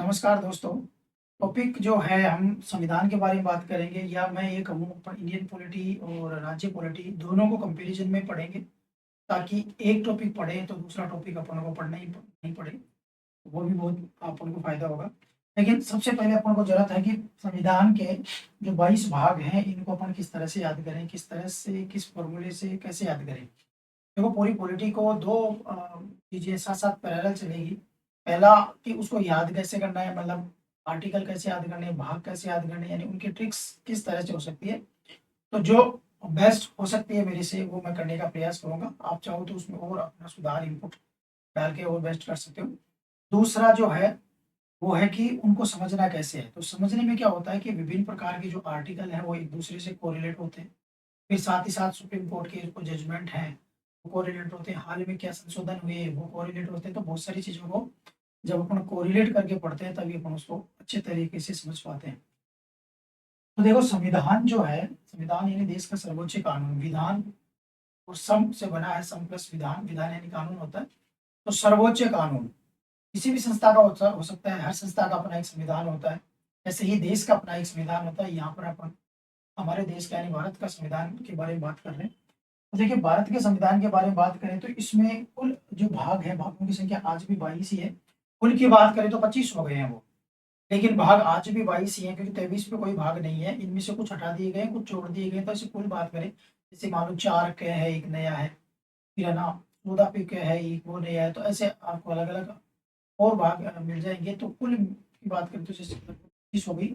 नमस्कार दोस्तों। टॉपिक जो है हम संविधान के बारे में बात करेंगे या मैं ये कहूँ पर इंडियन पॉलिटी और राज्य पॉलिटी दोनों को कंपैरिजन में पढ़ेंगे ताकि एक टॉपिक पढ़े तो दूसरा टॉपिक अपन को पढ़ना ही नहीं पड़े। वो भी बहुत अपन को फायदा होगा। लेकिन सबसे पहले अपन को जरूरत है कि संविधान के जो 22 भाग हैं इनको अपन किस तरह से याद करें, किस तरह से किस फॉर्मूले से कैसे याद करें। देखो पूरी पॉलिटी को दो चीजें साथ साथ पैरेलल चलेगी। पहला कि उसको याद कैसे करना है, मतलब आर्टिकल कैसे याद करने हैं, भाग कैसे याद करने हैं, यानी उनकी ट्रिक्स किस तरह से हो सकती है। तो जो बेस्ट हो सकती है मेरे से वो मैं करने का प्रयास करूंगा। आप चाहो तो उसमें और अपना सुधार इनपुट डाल के और बेस्ट कर सकते हो। दूसरा जो है वो है कि उनको समझना कैसे है। तो समझने में क्या होता है कि विभिन्न प्रकार के जो आर्टिकल हैं वो एक दूसरे से कोरिलेट होते हैं। फिर साथ ही साथ सुप्रीम कोर्ट के जो जजमेंट हैं वो कोरिलेट होते हैं। हाल में क्या संशोधन हुए वो कोरिलेट होते हैं। तो बहुत सारी चीज़ों को जब अपन कोरिलेट करके पढ़ते हैं तभी अपन उसको अच्छे तरीके से समझ पाते हैं। तो देखो संविधान जो है, संविधान यानी देश का सर्वोच्च कानून। विधान और सम से बना है, सम प्लस विधान, विधान यानी कानून होता है। तो सर्वोच्च कानून किसी भी संस्था का हो सकता है। हर संस्था का अपना एक संविधान होता है। ऐसे ही देश का अपना एक संविधान होता है। यहाँ पर अपन हमारे देश का यानी भारत का संविधान के बारे में बात कर रहे हैं। तो देखिए भारत के संविधान के बारे में बात करें तो इसमें कुल जो भाग है, भागों की संख्या आज भी 22 ही है। कुल की बात करें तो 25 हो गए हैं वो। लेकिन भाग आज भी 22 ही हैं क्योंकि 23 पे कोई भाग नहीं है। इनमें से कुछ हटा दिए गए, कुछ जोड़ दिए गए। तो ऐसे कुल बात करें, जैसे मान लो 4 के है, एक नया है, फिर है ना 14 पे के है, एक वो नया है। तो ऐसे आपको अलग अलग और भाग मिल जाएंगे। तो कुल की बात करें तो जैसे 25 हो गई।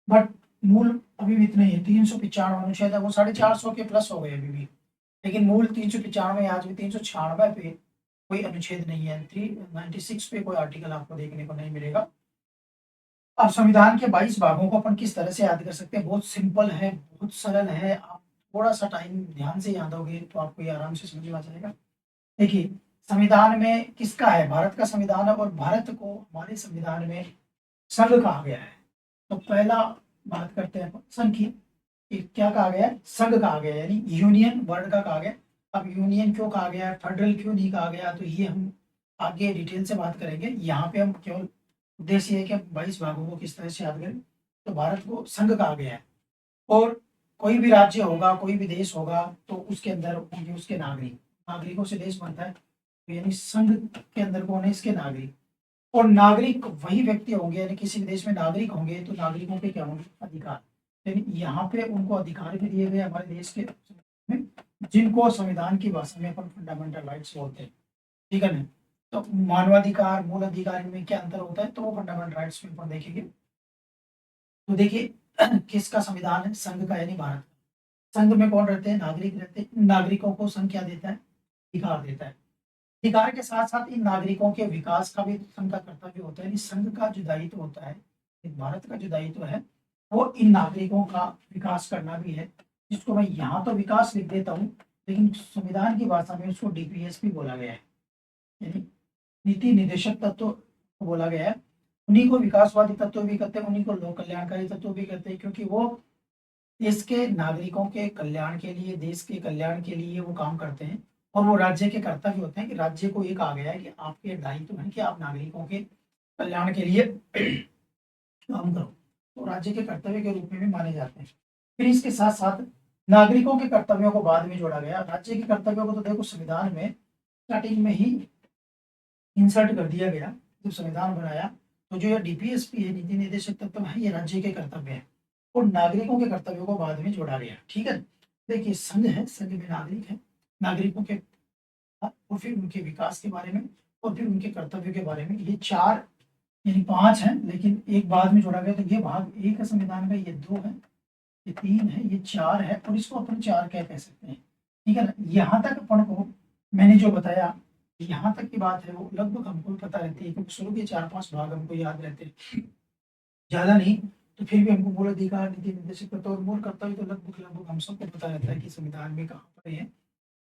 बट मूल अभी भी इतने ही है, 395 अनुच्छेद है, वो 450 के प्लस हो गए अभी भी। लेकिन मूल 395, आज भी 396 पे कोई अनुच्छेद नहीं है। 396 पे कोई आर्टिकल आपको देखने को नहीं मिलेगा। अब संविधान के 22 भागों को अपन किस तरह से याद कर सकते हैं, बहुत सिंपल है, बहुत सरल है। आप थोड़ा सा टाइम ध्यान से याद होगे तो आपको ये आराम से समझ में आ जाएगा। देखिए संविधान में किसका है, भारत का संविधान है। और भारत को हमारे संविधान में संघ कहा गया है। तो पहला बात करते हैं संघ की। ये क्या कहा गया है, संघ कहा गया है, यानी यूनियन वर्ड का कहा गया। अब यूनियन क्यों कहा गया है, फेडरल क्यों नहीं कहा गया, तो ये हम आगे डिटेल से बात करेंगे। यहाँ पे हम केवल उद्देश्य ये है कि 22 भागों को किस तरह से याद करें। तो भारत को संघ कहा गया है। और कोई भी राज्य होगा, कोई भी देश होगा तो उसके अंदर होंगे उसके नागरिक। नागरिकों से देश बनता है। तो यानी संघ के अंदर कौन है, इसके नागरिक। और नागरिक वही व्यक्ति होंगे, यानी किसी भी देश में नागरिक होंगे तो नागरिकों के क्या होंगे, अधिकार। यानी यहाँ पे उनको अधिकार भी दिए गए हमारे देश के में, जिनको संविधान की भाषा में अपन फंडामेंटल राइट्स बोलते हैं। ठीक है ना। तो मानवाधिकार, मूल अधिकार, इनमें क्या अंतर होता है तो वो फंडामेंटल राइट्स में अपन देखेंगे। तो देखिए किसका संविधान है, संघ का यानी भारत का। संघ में कौन रहते हैं, नागरिक रहते हैं। नागरिकों को संघ क्या देता है, अधिकार देता है। अधिकार के साथ साथ इन नागरिकों के विकास का भी संघ का कर्तव्य होता है। यानी संघ का जो दायित्व होता है, भारत का जो दायित्व है वो इन नागरिकों का विकास करना भी है। जिसको मैं यहाँ तो विकास लिख देता हूँ, लेकिन संविधान की भाषा में उसको डीपीएस भी बोला गया है। यानी नीति निर्देशक तत्व को बोला गया है। उन्हीं को विकासवादी तत्व भी कहते हैं, उन्हीं को लोक कल्याणकारी तत्व भी कहते हैं, क्योंकि वो देश के नागरिकों के कल्याण के लिए, देश के कल्याण के लिए वो काम करते हैं। और वो राज्य के कर्तव्य होते हैं कि राज्य को ये कहा गया है कि आपके दायित्व है कि आप नागरिकों के कल्याण के लिए काम करो। तो राज्य के कर्तव्य के रूप में भी माने जाते हैं। फिर इसके साथ साथ नागरिकों के कर्तव्यों को बाद में जोड़ा गया। राज्य के कर्तव्यों को तो देखो संविधान में स्टार्टिंग में ही इंसर्ट कर दिया गया जब संविधान बनाया। तो जो ये डीपीएसपी है, नीति निर्देशक तत्व है, ये राज्य के कर्तव्य है। और नागरिकों के कर्तव्यों को बाद में जोड़ा गया। ठीक है। देखिए संघ है, संघ में नागरिक है, नागरिकों के और फिर उनके विकास के बारे में और फिर उनके कर्तव्य के बारे में। ये चार यानी पांच हैं, लेकिन एक बाद में जोड़ा गया। तो ये भाग एक है संविधान का, ये दो है, ये तीन है, ये चार है, और इसको अपन चार क्या कह सकते हैं। ठीक है ना। यहाँ तक अपन को मैंने जो बताया, यहाँ तक की बात है वो लगभग हमको पता रहती है, क्योंकि शुरू के 4-5 भाग हमको याद रहते हैं, ज्यादा नहीं। तो फिर भी हमको मूल अधिकार, नीति निर्देशक तत्व और मूल कर्तव्य तो लगभग लगभग हम सबको पता रहता है कि संविधान में कहाँ पर है।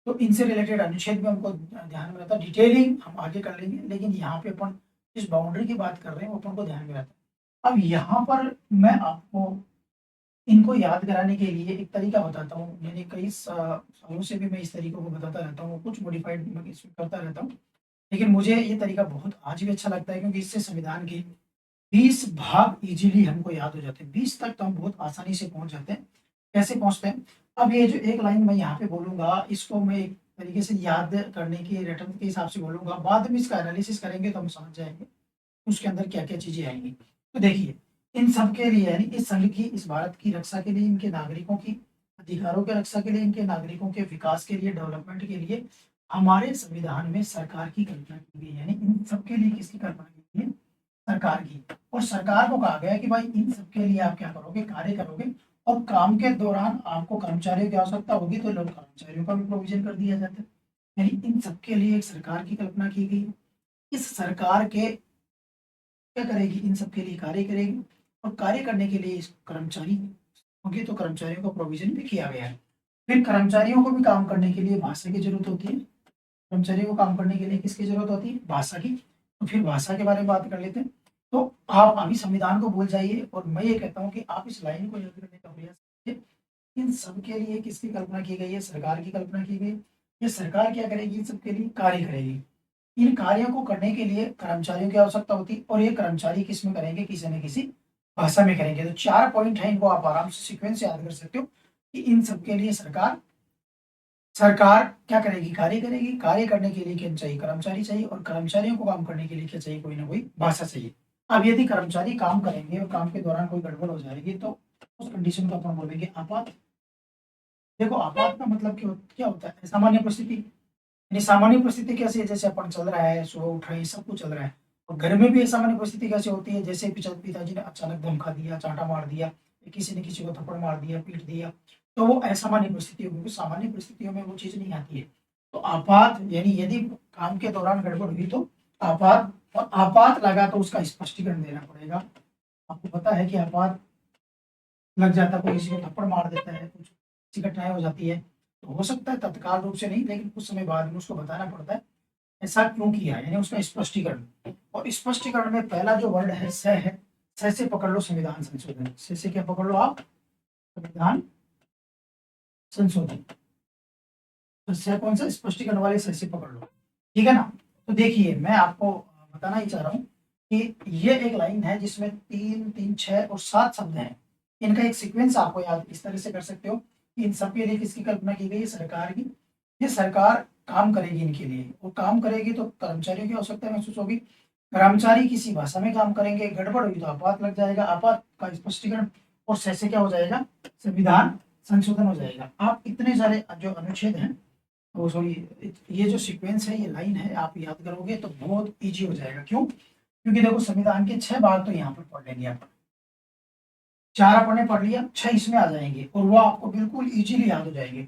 तो इनसे रिलेटेड अनुच्छेद भी हमको ध्यान में रहता है। डिटेलिंग हम आगे कर लेंगे, लेकिन यहाँ पे अपन जिस बाउंड्री की बात कर रहे हैं वो अपन को ध्यान में रहता है। अब यहाँ पर मैं आपको इनको याद कराने के लिए एक तरीका बताता हूँ। मैंने कई सालों से भी मैं इस तरीकों को बताता रहता हूँ, कुछ मॉडिफाइड मैं इसमें करता रहता हूँ। लेकिन मुझे ये तरीका बहुत आज भी अच्छा लगता है, क्योंकि इससे संविधान की 20 भाग इजीली हमको याद हो जाते हैं, 20 तक तो हम बहुत आसानी से पहुँच जाते हैं। कैसे पहुँचते हैं? अब ये जो एक लाइन मैं यहाँ पे बोलूँगा, इसको मैं एक तरीके से याद करने की रटने के हिसाब से बोलूँगा, बाद में इसका एनालिसिस करेंगे तो हम समझ जाएँगे, उसके अंदर क्या-क्या चीज़ें आएँगी। तो देखिए, इन सब के लिए यानी इस संघ की, इस भारत की रक्षा के लिए, इनके नागरिकों की अधिकारों की रक्षा के लिए, इनके नागरिकों के विकास के लिए, डेवलपमेंट के लिए हमारे संविधान में सरकार की कल्पना की गई है। यानी इन सब के लिए किसकी कल्पना की गई है? सरकार की। और सरकार को कहा गया है कि भाई इन सब के लिए आप क्या करोगे? कार्य करोगे और काम के दौरान आपको कर्मचारियों की आवश्यकता होगी तो लोग कर्मचारियों का भी प्रोविज़न कर दिया जाता है। यानी इन सब के लिए एक सरकार की कल्पना की गई है। इस सरकार के क्या करेगी? इन सब के लिए कार्य करेगी और कार्य करने के लिए इस कर्मचारी होंगे तो कर्मचारियों का प्रोविज़न भी किया गया है। फिर कर्मचारियों को भी काम करने के लिए भाषा की ज़रूरत होती है। कर्मचारियों को काम करने के लिए किसकी ज़रूरत होती है? भाषा की। तो फिर भाषा के बारे में बात कर लेते हैं। तो आप अभी संविधान को भूल जाइए और मैं ये कहता हूँ कि आप इस लाइन को याद करने का प्रयास कीजिए। इन सब के लिए किसकी कल्पना की गई है? सरकार की कल्पना की गई है। ये सरकार क्या करेगी? इन सब के लिए कार्य करेगी। इन कार्यों को करने के लिए कर्मचारियों की आवश्यकता होती है और ये कर्मचारी किसमें करेंगे? किसी न किसी भाषा में करेंगे। तो 4 पॉइंट हैं, इनको आप आराम से सीक्वेंस से याद कर सकते हो कि इन सब के लिए सरकार सरकार क्या करेगी? कार्य करेगी। कार्य करने के लिए क्या चाहिए? कर्मचारी चाहिए और कर्मचारियों को काम करने के लिए क्या चाहिए? कोई ना कोई भाषा चाहिए। अब यदि कर्मचारी काम करेंगे और काम के दौरान कोई गड़बड़ हो जाएगी तो उस कंडीशन को अपन बोलेंगे आपात। देखो आपात का मतलब क्या होता है? सामान्य परिस्थिति। यानी सामान्य परिस्थिति कैसी है? जैसे अपन चल रहा है, सुबह उठ रहे हैं, सब कुछ चल रहा है और घर में भी असामान्य परिस्थिति कैसे होती है? जैसे पिताजी ने अचानक धमका दिया, चांटा मार दिया, या किसी ने किसी को थप्पड़ मार दिया, पीट दिया, तो वो असामान्य परिस्थिति होगी। सामान्य परिस्थितियों में वो चीज़ नहीं आती है। तो आपात यानी यदि काम के दौरान गड़बड़ हुई तो आपात, और आपात लगा तो उसका स्पष्टीकरण देना पड़ेगा। आपको पता है कि आपात लग जाता है, कोई किसी को थप्पड़ मार देता है, कुछ ऐसी घटनाएँ हो जाती है, तो हो सकता है तत्काल रूप से नहीं, लेकिन कुछ समय बाद में उसको बताना पड़ता है, ऐसा क्यों किया? यानी उसका स्पष्टीकरण। और स्पष्टीकरण में पहला जो वर्ड है, स है। स से पकड़ लो संविधान संशोधन। स से क्या पकड़ लो आप? संविधान संशोधन। तो स कौन सा? स्पष्टीकरण वाले स से पकड़ लो। ठीक है ना? तो देखिए मैं आपको बताना ही चाह रहा हूँ कि ये एक लाइन है जिसमें 3, 3, 6 और 7 शब्द हैं। इनका एक सीक्वेंस आपको याद इस तरह से कर सकते हो कि इन सब के लिए किसकी कल्पना की गई है? सरकार की। ये सरकार काम करेगी इनके लिए, वो काम करेगी तो कर्मचारियों की आवश्यकता महसूस होगी। कर्मचारी किसी भाषा में काम करेंगे, गड़बड़ हुई तो आपात लग जाएगा, आपात का स्पष्टीकरण और से क्या हो जाएगा? संविधान संशोधन हो जाएगा। आप इतने सारे जो अनुच्छेद हैं, वो सॉरी, ये जो सीक्वेंस है, ये लाइन है, आप याद करोगे तो बहुत ईज़ी हो जाएगा। क्यों? क्योंकि देखो संविधान के 6 भाग तो यहाँ पर पढ़ लेंगे अपन। 4 आपने पढ़ लिया, 6 इसमें आ जाएँगे और वो आपको बिल्कुल ईज़िली याद हो जाएँगे।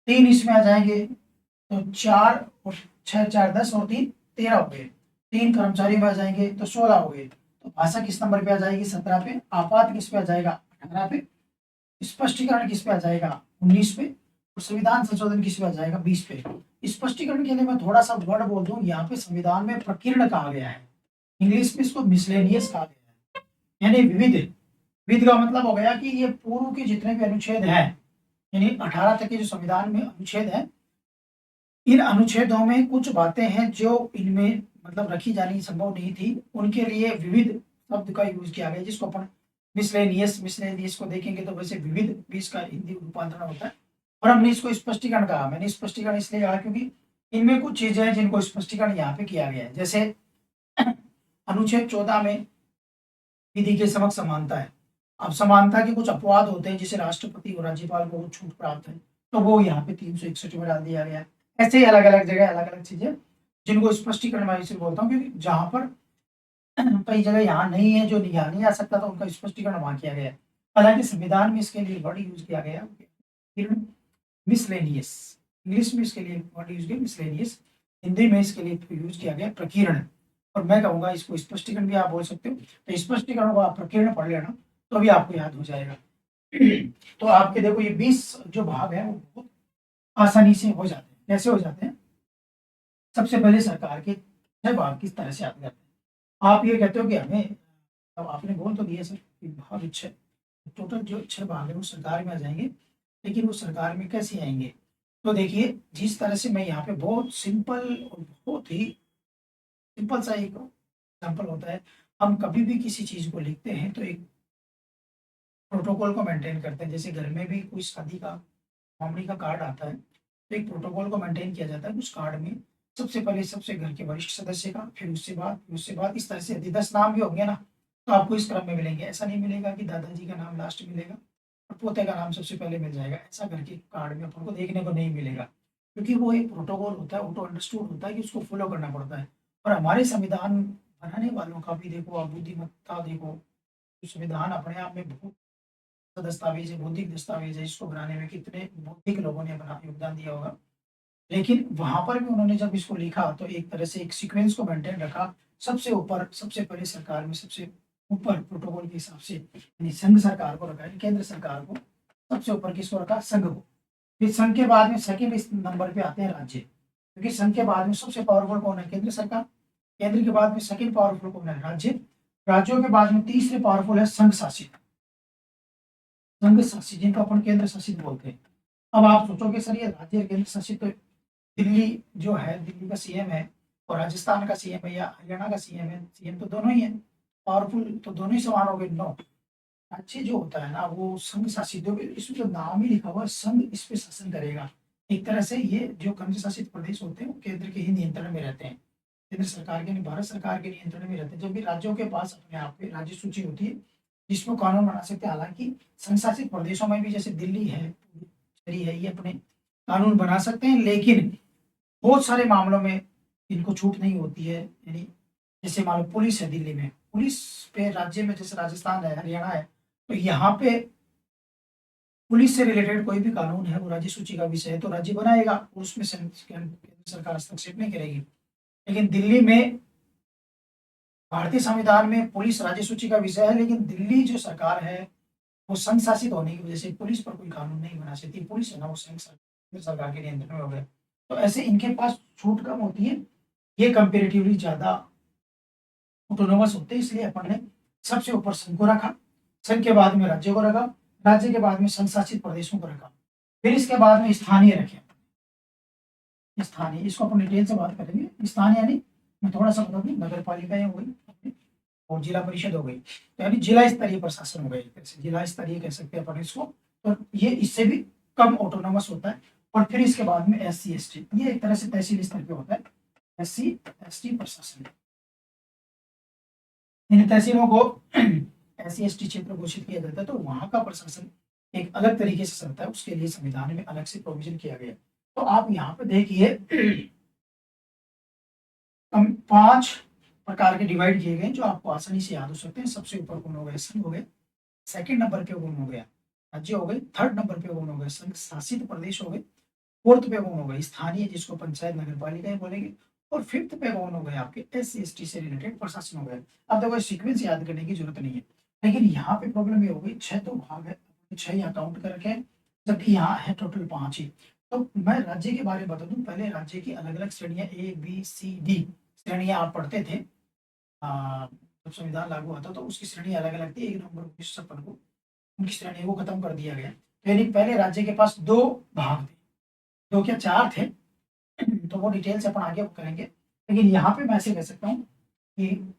3 इसमें आ जाएँगे, तो 4 और 6, 4 10 और 3 13 हो गए। 3 कर्मचारी में आ जाएँगे तो 16 हो गए। तो भाषा किस नंबर पे आ जाएगी? 17 पे। आपात किस पे आ जाएगा? 18 पे। स्पष्टीकरण किस पे आ जाएगा? 19 पे। और संविधान संशोधन किस पे आ जाएगा? 20 पे। स्पष्टीकरण के लिए मैं थोड़ा-सा वर्ड बोल दूँ, यहाँ पे संविधान में प्रकीर्ण कहा गया है। इंग्लिश में इसको मिसलेनियस कहा गया है, यानी विविध। विविध का मतलब हो गया कि ये पूर्व के जितने भी अनुच्छेद हैं, यानी 18 तक के जो संविधान में अनुच्छेद हैं, इन अनुच्छेदों में कुछ बातें हैं जो इनमें मतलब रखी जानी संभव नहीं थी, उनके लिए विविध शब्द का यूज़ किया गया, जिसको अपन मिसलेनियस मिसलेनियस को देखेंगे तो वैसे विविध भी इसका हिंदी रूपांतरण होता है। और हमने इसको स्पष्टीकरण कहा। मैंने स्पष्टीकरण इसलिए कहा क्योंकि इनमें कुछ चीज़ें हैं जिनको स्पष्टीकरण यहाँ पे किया गया है। जैसे अनुच्छेद 14 में विधि के समक्ष समानता है। अब समानता के कुछ अपवाद होते हैं, जैसे राष्ट्रपति और राज्यपाल को वो छूट प्राप्त है, तो वो यहाँ पे 361 में डाल दिया गया है। ऐसे ही अलग-अलग जगह अलग-अलग चीज़ें, जिनको स्पष्टीकरण मैं इसलिए बोलता हूँ क्योंकि जहाँ पर कई जगह यहाँ नहीं है, जो यहाँ नहीं आ सकता, तो उनका स्पष्टीकरण वहाँ किया गया है। हालाँकि संविधान में इसके लिए वर्ड यूज़ किया गया है मिसलेनियस। इंग्लिश में इसके लिए वर्ड यूज़ किया मिसलेनियस, हिंदी में इसके लिए यूज़ किया गया प्रकीर्ण। और मैं कहूँगा इसको स्पष्टीकरण भी आप बोल सकते हो। तो स्पष्टीकरण को आप प्रकीर्ण पढ़ लेना, तो भी आपको याद हो जाएगा। तो आपके देखो ये 20 जो भाग हैं वो बहुत आसानी से हो जाते हैं। कैसे हो जाते हैं? सबसे पहले सरकार के 6 भाग किस तरह से याद करते हैं। आप ये कहते हो कि हमें, अब आपने बोल तो दिया सर कि भाग 6, टोटल जो 6 भाग हैं वो सरकार में आ जाएँगे, लेकिन वो सरकार में कैसे आएँगे? तो देखिए, जिस तरह से मैं यहाँ पे बहुत सिंपल और बहुत ही सिंपल सा एक एग्ज़ाम्पल होता है, हम कभी भी किसी चीज़ को लिखते हैं तो एक प्रोटोकॉल को मेंटेन करते हैं। जैसे घर में भी कोई शादी का नॉमिनी का कार्ड आता है, तो एक प्रोटोकॉल को मेंटेन किया जाता है। उस कार्ड में सबसे पहले सबसे घर के वरिष्ठ सदस्य का, फिर उससे बाद इस तरह से यदि 10 नाम भी होंगे ना, तो आपको इस क्रम में मिलेंगे। ऐसा नहीं मिलेगा कि दादाजी का नाम लास्ट में मिलेगा और पोते का नाम सबसे पहले मिल जाएगा। ऐसा घर के कार्ड में अपन को देखने को नहीं मिलेगा, क्योंकि वो एक प्रोटोकॉल होता है, ऑटो अंडरस्टूड होता है कि उसको फॉलो करना पड़ता है। और हमारे संविधान बनाने वालों का भी देखो, आप बुद्धिमत्ता देखो, तो संविधान अपने आप में बहुत दस्तावेज है, बौद्धिक दस्तावेज है। इसको बनाने में कितने बौद्धिक लोगों ने अपना योगदान दिया होगा। लेकिन वहाँ पर भी उन्होंने जब इसको लिखा तो एक तरह से एक सीक्वेंस को मेंटेन रखा। सबसे ऊपर सबसे पहले सरकार में सबसे ऊपर प्रोटोकॉल के हिसाब से यानी संघ सरकार को रखा है, केंद्र सरकार को सबसे ऊपर किसको रखा? संघ को। फिर संघ के बाद में सेकंड इस नंबर पे आते हैं राज्य, क्योंकि संघ के बाद में सबसे पावरफुल कौन है? केंद्र सरकार। केंद्र के बाद में सेकंड पावरफुल कौन है? राज्य। राज्यों के बाद में तीसरे पावरफुल है संघ शासित। संघ शासित जिनको अपन केंद्र शासित बोलते हैं। अब आप सोचोगे सर ये राज्य और केंद्र शासित, तो दिल्ली जो है, दिल्ली का सीएम है और राजस्थान का सीएम है या हरियाणा का सीएम है, सीएम तो दोनों ही है, पावरफुल तो दोनों ही समान हो गए। नो, राज्य जो होता है ना वो संघ शासित, इसमें जो नाम ही लिखा हुआ है संघ, इस पे शासन करेगा। एक तरह से ये जो केंद्र शासित प्रदेश होते हैं वो केंद्र के ही नियंत्रण में रहते हैं, केंद्र सरकार के नहीं, भारत सरकार के नियंत्रण में रहते हैं। जबकि राज्यों के पास अपने आप पे राज्य सूची होती है जिसमें कानून बना सकते हैं। हालांकि संघ शासित प्रदेशों में भी जैसे दिल्ली है, ये अपने कानून बना सकते हैं, लेकिन बहुत सारे मामलों में इनको छूट नहीं होती है। यानी जैसे मान लो पुलिस है दिल्ली में, पुलिस पे राज्य में जैसे राजस्थान है, हरियाणा है, तो यहाँ पे पुलिस से रिलेटेड कोई भी कानून है वो राज्य सूची का विषय है तो राज्य बनाएगा और उसमें केंद्र सरकार हस्तक्षेप नहीं करेगी। लेकिन दिल्ली में, भारतीय संविधान में पुलिस राज्य सूची का विषय है, लेकिन दिल्ली जो सरकार है वो संघ शासित होने की वजह से पुलिस पर कोई कानून नहीं बना सकती। पुलिस है ना वो सरकार के नियंत्रण में हो गए, तो ऐसे इनके पास छूट कम होती है, ये कंपेरेटिवली ज्यादा ऑटोनोमस होते हैं। इसलिए अपन ने सबसे ऊपर संघ को रखा, संघ के बाद में राज्य को रखा, राज्य के बाद में संघ शासित प्रदेशों को रखा, फिर इसके बाद में स्थानीय रखे। स्थानीय, इसको अपन डिटेल से बात करेंगे। स्थानीय यानी मैं थोड़ा सा बता दूं, नगर पालिकाएं हो गई और जिला परिषद हो गई, तो यानी जिला स्तरीय प्रशासन हो गया, एक तरह से जिला स्तरीय कह सकते हैं अपन इसको। तो ये इससे भी कम ऑटोनोमस होता है। और फिर इसके बाद में SC ST, ये एक तरह से तहसील स्तर पे होता है, SC ST प्रशासन। इन तहसीलों को SC ST क्षेत्र घोषित किया जाता है, तो वहां का प्रशासन एक अलग तरीके से चलता है, उसके लिए संविधान में अलग से प्रोविजन किया गया। तो आप यहाँ पे देखिए हम 5 प्रकार के डिवाइड किए गए जो आपको आसानी से याद हो सकते हैं। सबसे ऊपर कौन हो गए? संघ हो गए। सेकंड नंबर पे कौन हो गया? राज्य हो गए। थर्ड नंबर पे कौन हो गए? संघ शासित प्रदेश हो गए। फोर्थ पे कौन हो गए? स्थानीय, जिसको पंचायत नगर पालिकाएं बोलेंगे। और फिफ्थ पे कौन हो गए? आपके SC ST से रिलेटेड प्रशासन हो गए। अब देखो सीक्वेंस याद करने की जरूरत नहीं है, लेकिन यहाँ पे प्रॉब्लम ये हो गई, 6 तो भाग है, 6 यहाँ काउंट कर रखे हैं, जबकि यहाँ है टोटल 5 ही। तो मैं राज्य के बारे में बता दूं, पहले राज्य की अलग अलग श्रेणियां ABCD श्रेणियां आप पढ़ते थे। जब संविधान लागू हुआ था तो उसकी श्रेणी अलग अलग थी। 1 नवंबर 1956 को उनकी श्रेणी को खत्म कर दिया गया। तो यानी पहले राज्य के पास 2 भाग थे, 2 क्या 4 थे, तो वो डिटेल से अपन आगे करेंगे। लेकिन यहाँ पे मैं ऐसे कह सकता हूँ कि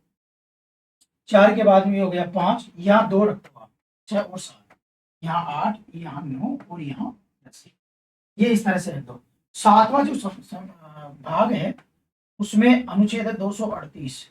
4 के बाद में हो गया 5, यहाँ 2 रखो आप, 6 और 7, यहाँ 8, यहाँ 9 और यहाँ 10, ये इस तरह से रख दो। 7वां जो भाग है उसमें अनुच्छेद है 238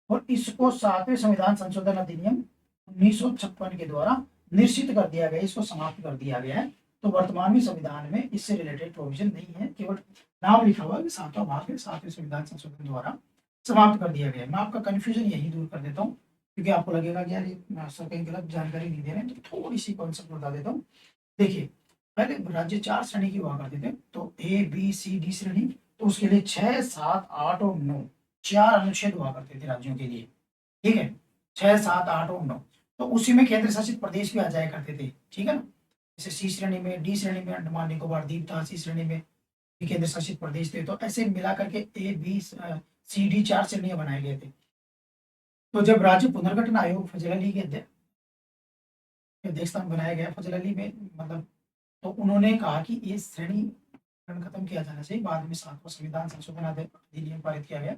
और इसको 7वें संविधान संशोधन अधिनियम 1956 के द्वारा निश्चित कर दिया गया, इसको समाप्त कर दिया गया है। तो वर्तमान में संविधान में इससे रिलेटेड प्रोविजन नहीं है, केवल नाम लिखा हुआ है 7वां भाग है 7वें संविधान संशोधन द्वारा समाप्त कर दिया गया है। मैं आपका कंफ्यूजन यही दूर कर देता हूँ, क्योंकि आपको लगेगा कि यार ये सर कहीं गलत जानकारी नहीं दे रहे हैं, तो थोड़ी सी कॉन्सेप्ट बता देता हूँ। देखिए, पहले राज्य 4 श्रेणी की हुआ करते थे, तो ABCD श्रेणी, तो उसके लिए 6, 7, 8 और 9 4 अनुच्छेद हुआ करते थे राज्यों के लिए। ठीक है, 6, 7, 8 और 9, तो उसी में केंद्र शासित प्रदेश भी आ जाया करते थे। ठीक है ना, जैसे C श्रेणी में, D श्रेणी में अंडमान निकोबार द्वीप था, C श्रेणी में भी केंद्र शासित प्रदेश थे। तो ऐसे मिला करके ABCD 4 श्रेणियां बनाए गए थे। तो जब राज्य पुनर्गठन आयोग फजल अली के अध्यक्षता में बनाया गया, फजल अली में मतलब, तो उन्होंने कहा कि ये श्रेणी खत्म किया जाना चाहिए। बाद में 7वां संविधान संशोधन अधिनियम पारित किया गया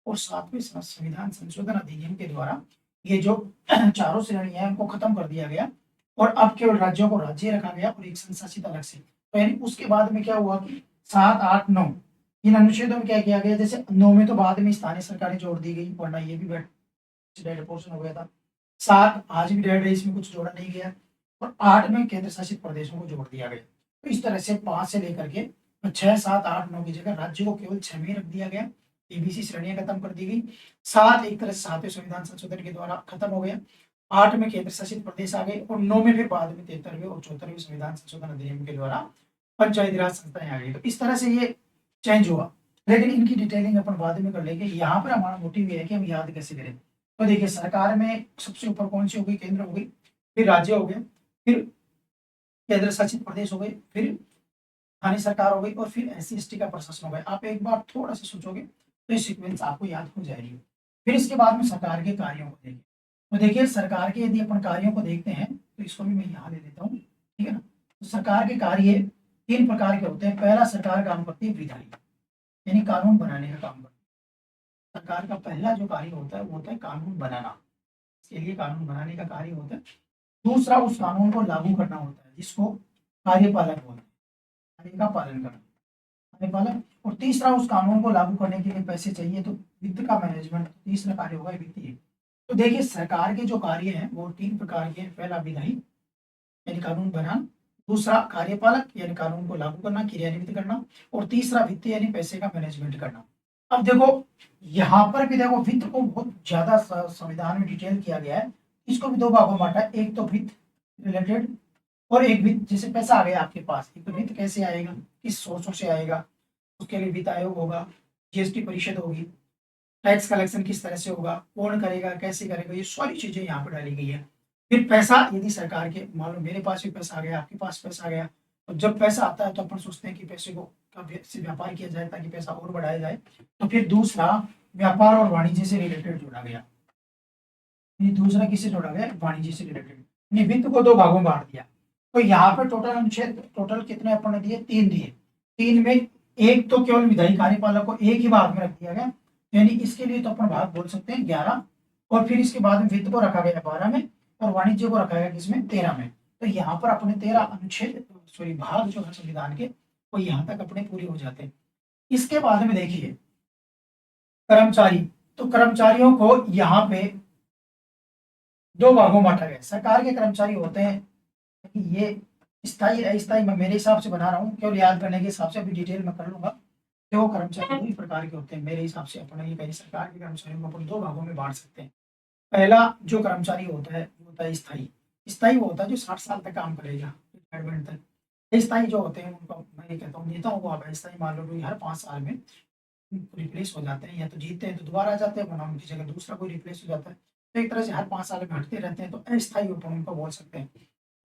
और 7वें संविधान संशोधन अधिनियम के द्वारा ये जो चारों श्रेणियां हैं उनको खत्म कर दिया गया और अब केवल राज्यों को राज्य रखा गया और एक संशासित अलग से। तो यानी उसके बाद में क्या हुआ कि 7, 8, 9 इन अनुच्छेदों में क्या किया गया, जैसे 9 में तो बाद में स्थानीय सरकारें जोड़ दी गई, वरना ये भी डेड पोर्शन हो गया था। 7 आज भी डेड है, इसमें कुछ जोड़ा नहीं गया। और 8 में केंद्र शासित प्रदेशों को जोड़ दिया गया। तो इस तरह से 5 से लेकर के 6, 7, 8, 9 की जगह राज्यों को केवल 6 में रख दिया गया। एबीसी श्रेणियां खत्म कर दी गई। 7 एक तरह से 7वें संविधान संशोधन के द्वारा खत्म हो गया। 8 में केंद्र शासित प्रदेश आ गए और 9 में फिर बाद में 73वें और 74वें संविधान संशोधन अधिनियम के द्वारा पंचायती राज संस्थाएं आ गई। तो इस तरह से ये चेंज हुआ, लेकिन इनकी डिटेलिंग अपन बाद में कर लेंगे। यहाँ पर हमारा मोटिव ये है कि हम याद कैसे करें। तो देखिए, सरकार में सबसे ऊपर कौन सी हो गई, केंद्र हो गई, फिर राज्य हो गए, फिर केंद्र शासित प्रदेश हो गए, फिर स्थानीय सरकार हो गई और फिर SC ST का प्रशासन हो गया। आप एक बार थोड़ा सा सोचोगे तो ये सीक्वेंस आपको याद हो जाएगी। फिर इसके बाद में सरकार के कार्यों को देखें। तो देखिए, सरकार के यदि अपन कार्यों को देखते हैं तो इसको भी मैं यहाँ ले लेता हूँ, ठीक है ना। तो सरकार के कार्य 3 प्रकार के होते हैं। पहला, सरकार काम करती है विधायी, यानी कानून बनाने का काम करती है। सरकार का पहला जो कार्य होता है वो होता है कानून बनाना, इसके लिए कानून बनाने का कार्य होता है। दूसरा, उस कानून को लागू करना होता है, जिसको कार्यपालक बोलते हैं, कार्य का पालन करना, कार्यपालक। और तीसरा, उस कानून को लागू करने के लिए पैसे चाहिए, तो वित्त का मैनेजमेंट तीसरा कार्य होगा वित्तीय। तो देखिए, सरकार के जो कार्य हैं वो 3 प्रकार के हैं। पहला, विधायी यानी कानून बनाना, दूसरा कार्यपालक यानी कानून को लागू करना, क्रियान्वित करना, और तीसरा वित्त यानी पैसे का मैनेजमेंट करना। अब देखो, यहाँ पर भी देखो वित्त को बहुत ज्यादा संविधान में डिटेल किया गया है। इसको भी 2 भागों में बांटा है, एक तो वित्त रिलेटेड और एक वित्त, जैसे पैसा आ गया आपके पास, एक तो वित्त कैसे आएगा, किस सोर्सों से आएगा, उसके लिए वित्त आयोग होगा, GST परिषद होगी, टैक्स कलेक्शन किस तरह से होगा, कौन करेगा, कैसे करेगा, ये सारी चीजें यहाँ पर डाली गई है। फिर पैसा, यदि सरकार के, मान लो मेरे पास भी पैसा आ गया, आपके पास पैसा आ गया, तो जब पैसा आता है तो अपन सोचते हैं कि पैसे को से व्यापार किया जाए ताकि पैसा और बढ़ाया जाए। तो फिर दूसरा, व्यापार और वाणिज्य से रिलेटेड जोड़ा गया। ये दूसरा किससे जोड़ा गया, वाणिज्य से रिलेटेड। वित्त को 2 भागों में बांट दिया। तो यहाँ पर टोटल अनुच्छेद, टोटल कितने अपन ने दिए, 3 दिए। 3 में एक तो केवल विधायी कार्यपालक को एक ही भाग में रख दिया गया, यानी इसके लिए तो अपन भाग बोल सकते हैं 11। और फिर इसके बाद में वित्त को रखा गया 12 में और वाणिज्य को रखा गया किसमें, 13 में। तो यहाँ पर अपने 13 अनुच्छेद, सॉरी भाग जो है संविधान के, वो यहाँ तक अपने पूरे हो जाते हैं। इसके बाद में देखिए कर्मचारी, तो कर्मचारियों को यहाँ पे 2 भागों में बांटा गया। सरकार के कर्मचारी होते हैं कि ये स्थायी अस्थायी, मैं मेरे हिसाब से बना रहा हूँ केवल याद करने के हिसाब से, अभी डिटेल में कर लूंगा। तो कर्मचारी 2 प्रकार के होते हैं मेरे हिसाब से। अपन ये कहीं सरकार के कर्मचारियों को अपन 2 भागों में बांट सकते हैं। पहला जो कर्मचारी होता है वो होता है स्थायी। स्थायी वो होता है जो 60 साल तक काम करेगा, रिटायरमेंट तक। अस्थायी जो होते हैं उनको मैं ये कहता हूँ, नेताओं को आप अस्थायी मान लो, क्योंकि हर 5 साल में रिप्लेस हो जाते हैं, या तो जीतते हैं तो दोबारा आ जाते हैं, वरना उनकी जगह दूसरा कोई रिप्लेस हो जाता है। तो एक तरह से हर 5 साल में हटते रहते हैं, तो अस्थायी अपन उनको बोल सकते हैं।